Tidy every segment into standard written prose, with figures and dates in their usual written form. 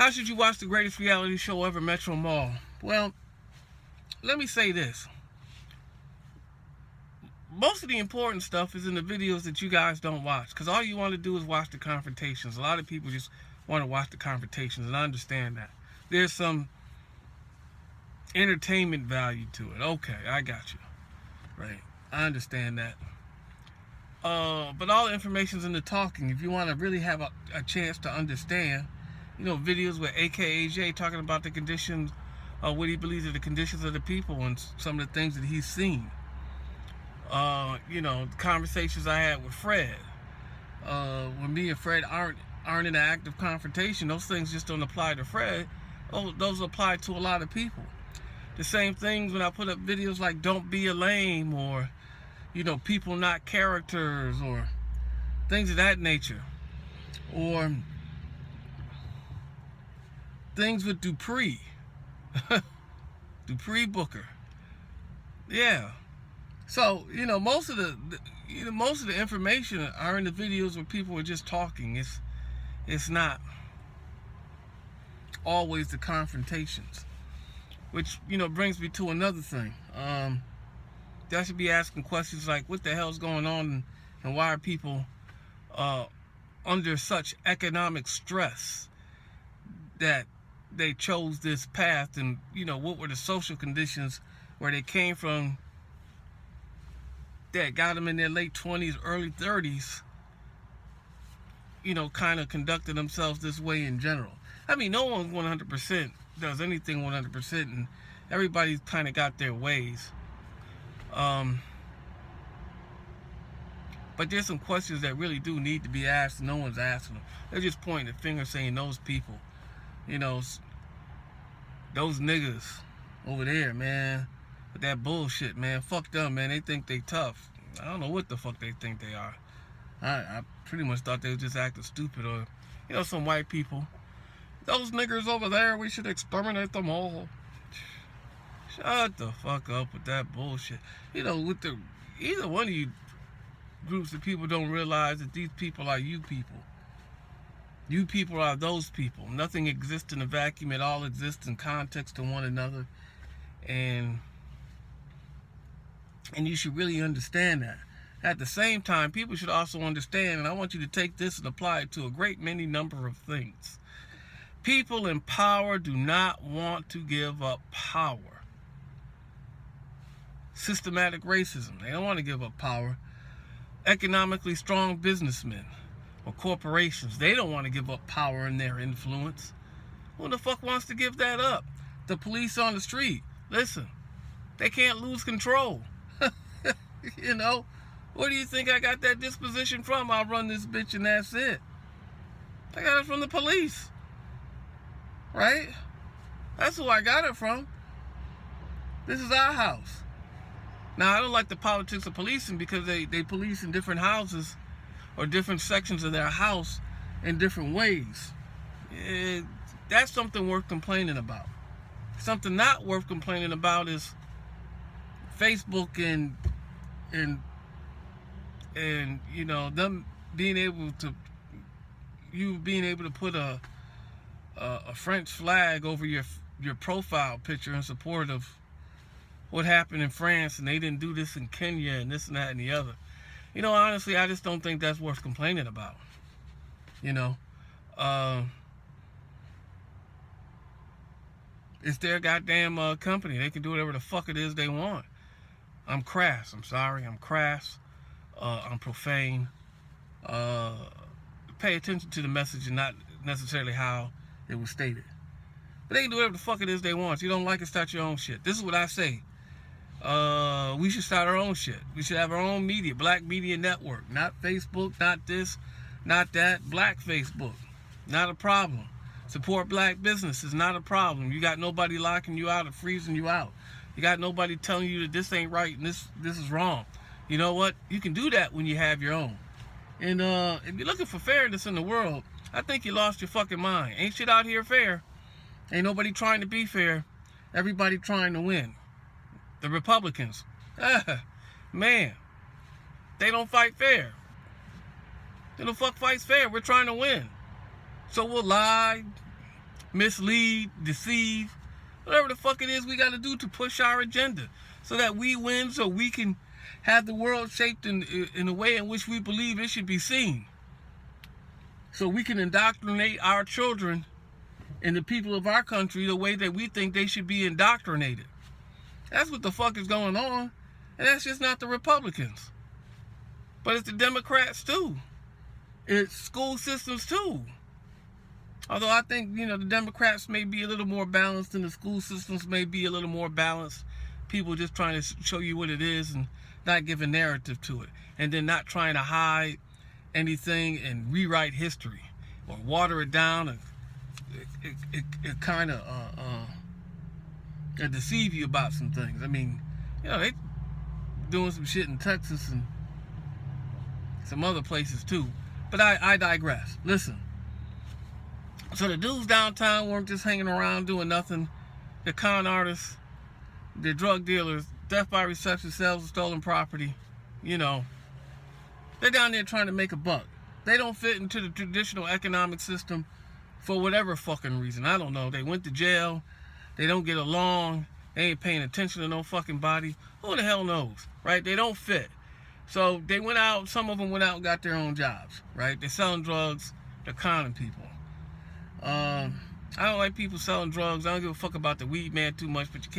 How should you watch the greatest reality show ever, Metro Mall? Well, let me say this. Most of the important stuff is in the videos that you guys don't watch, because all you want to do is watch the confrontations. A lot of people just want to watch the confrontations, and I understand that. There's some entertainment value to it. Okay, I got you. Right. I understand that. But all the information's in the talking. If you want to really have a chance to understand, videos with AKAJ talking about the conditions, what he believes are the conditions of the people and some of the things that he's seen. The conversations I had with Fred. When me and Fred aren't in an active confrontation, those things just don't apply to Fred. Those apply to a lot of people. The same things when I put up videos like "Don't Be a Lame" or, people not characters or things of that nature. Or things with Dupree. Dupree Booker. Yeah. So, most of the information are in the videos where people are just talking. It's not always the confrontations. Which, brings me to another thing. I should be asking questions like, what the hell's going on and why are people under such economic stress that they chose this path, and, what were the social conditions where they came from that got them in their late 20s, early 30s, kind of conducting themselves this way in general. I mean, no one 100% does anything 100%, and everybody's kind of got their ways. But there's some questions that really do need to be asked, and no one's asking them. They're just pointing the finger saying those people, those niggas over there, man, with that bullshit, man, fuck them, man. They think they tough. I don't know what the fuck they think they are. I pretty much thought they were just acting stupid, or, some white people. Those niggers over there, we should exterminate them all. Shut the fuck up with that bullshit. Either one of you groups of people don't realize that these people are you people. You people are those people. Nothing exists in a vacuum. It all exists in context to one another. And you should really understand that. At the same time, people should also understand, and I want you to take this and apply it to a great many number of things. People in power do not want to give up power. Systematic racism. They don't want to give up power. Economically strong businessmen or corporations, they don't want to give up power and their influence. Who the fuck wants to give that up? The police on the street. Listen, they can't lose control. Where do you think I got that disposition from? I'll run this bitch and that's it. I got it from the police. Right? That's who I got it from. This is our house. Now, I don't like the politics of policing because they police in different houses or different sections of their house in different ways. That's something worth complaining about. Something not worth complaining about is Facebook and them being able to put a French flag over your profile picture in support of what happened in France, and they didn't do this in Kenya and this and that and the other. Honestly, I just don't think that's worth complaining about. It's their goddamn company. They can do whatever the fuck it is they want. I'm crass. I'm sorry. I'm crass. I'm profane. Pay attention to the message and not necessarily how it was stated. But they can do whatever the fuck it is they want. If you don't like it, start your own shit. This is what I say. We should start our own shit. We should have our own media, Black Media Network. Not Facebook, not this, not that. Black Facebook. Not a problem. Support black businesses, not a problem. You got nobody locking you out or freezing you out. You got nobody telling you that this ain't right and this is wrong. You know what? You can do that when you have your own. And if you're looking for fairness in the world, I think you lost your fucking mind. Ain't shit out here fair. Ain't nobody trying to be fair. Everybody trying to win. The Republicans, man, they don't fight fair. They don't fuck fights fair. We're trying to win. So we'll lie, mislead, deceive, whatever the fuck it is we got to do to push our agenda so that we win, so we can have the world shaped in a way in which we believe it should be seen. So we can indoctrinate our children and the people of our country the way that we think they should be indoctrinated. That's what the fuck is going on. And that's just not the Republicans. But it's the Democrats too. It's school systems too. Although I think, the Democrats may be a little more balanced and the school systems may be a little more balanced. People just trying to show you what it is and not give a narrative to it. And then not trying to hide anything and rewrite history or water it down and it kind of deceive you about some things. I mean, they doing some shit in Texas and some other places too. But I digress. Listen. So the dudes downtown weren't just hanging around doing nothing. The con artists, the drug dealers, death by reception, sales of stolen property, they're down there trying to make a buck. They don't fit into the traditional economic system for whatever fucking reason. I don't know. They went to jail. They don't get along. They ain't paying attention to no fucking body. Who the hell knows, right? They don't fit. So they went out. Some of them went out and got their own jobs, right? They're selling drugs. They're conning people. I don't like people selling drugs. I don't give a fuck about the weed man too much, but you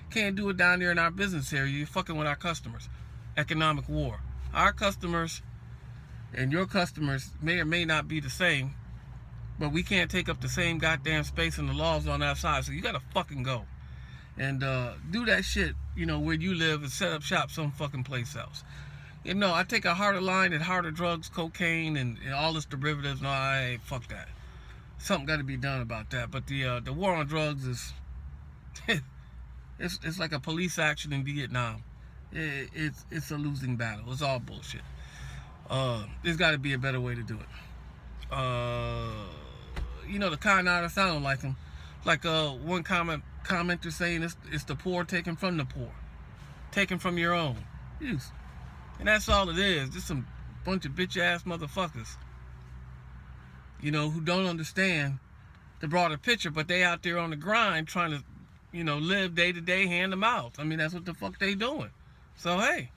can't do it down there in our business area. You're fucking with our customers. Economic war. Our customers and your customers may or may not be the same, but we can't take up the same goddamn space and the laws on our side. So you gotta fucking go and do that shit, where you live and set up shop some fucking place else. I take a harder line at harder drugs, cocaine, and all this derivatives. No, fuck that. Something got to be done about that. But the war on drugs is it's like a police action in Vietnam. It's a losing battle. It's all bullshit. There's got to be a better way to do it. The con artists, I don't like them. Like one commenter saying it's the poor taken from the poor, taken from your own. And that's all it is. Just some bunch of bitch ass motherfuckers. Who don't understand the broader picture, but they out there on the grind trying to, live day to day, hand to mouth. I mean, that's what the fuck they doing. So, hey,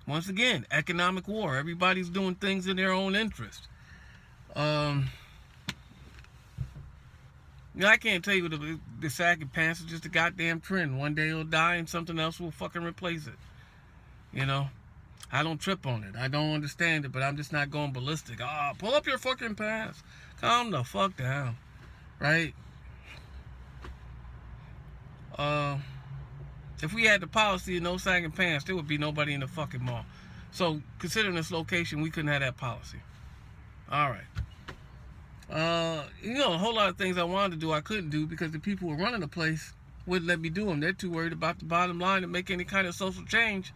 once again, economic war. Everybody's doing things in their own interest. I can't tell you the sagging pants is just a goddamn trend. One day it'll die and something else will fucking replace it. I don't trip on it. I don't understand it, but I'm just not going ballistic. Pull up your fucking pants. Calm the fuck down. Right? If we had the policy of no sagging pants, there would be nobody in the fucking mall. So, considering this location, we couldn't have that policy. Alright. A whole lot of things I wanted to do, I couldn't do because the people who were running the place wouldn't let me do them. They're too worried about the bottom line to make any kind of social change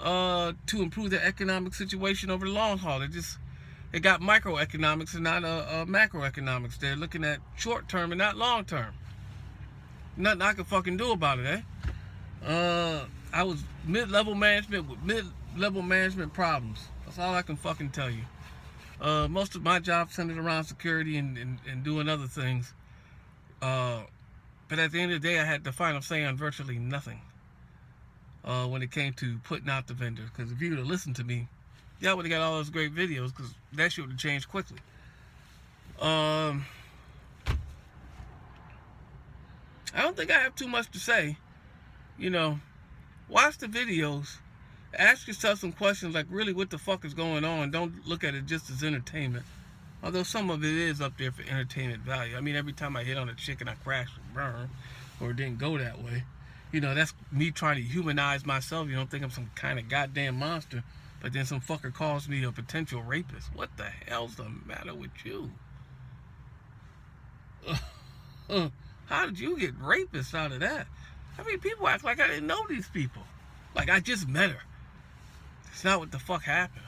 to improve the economic situation over the long haul. They got microeconomics and not macroeconomics. They're looking at short term and not long term. Nothing I can fucking do about it, I was mid-level management with mid-level management problems. That's all I can fucking tell you. Most of my job centered around security and doing other things. But at the end of the day, I had the final say on virtually nothing. When it came to putting out the vendor. Because if you would have listened to me, y'all would have got all those great videos, because that shit would have changed quickly. I don't think I have too much to say. Watch the videos. Ask yourself some questions like, really, what the fuck is going on? Don't look at it just as entertainment. Although some of it is up there for entertainment value. I mean, every time I hit on a chick and I crash and burn, or it didn't go that way, that's me trying to humanize myself. You don't think I'm some kind of goddamn monster, but then some fucker calls me a potential rapist. What the hell's the matter with you? How did you get rapists out of that? I mean, people act like I didn't know these people. Like I just met her. It's not what the fuck happened.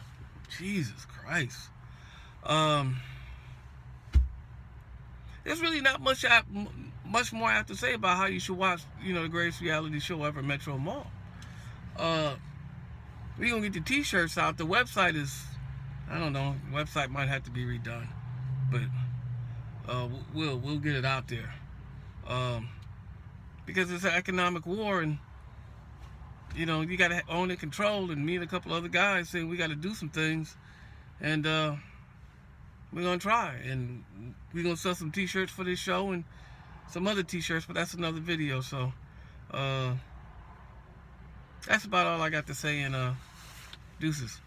Jesus Christ. There's really not much more I have to say about how you should watch, the greatest reality show ever, Metro Mall. We're gonna get the t-shirts out. The website is, I don't know, the website might have to be redone. But we'll get it out there. Because it's an economic war, and you know, you got to own and control. And me and a couple other guys saying we got to do some things, and we're gonna try, and we're gonna sell some T-shirts for this show and some other T-shirts, but that's another video. So that's about all I got to say, and deuces.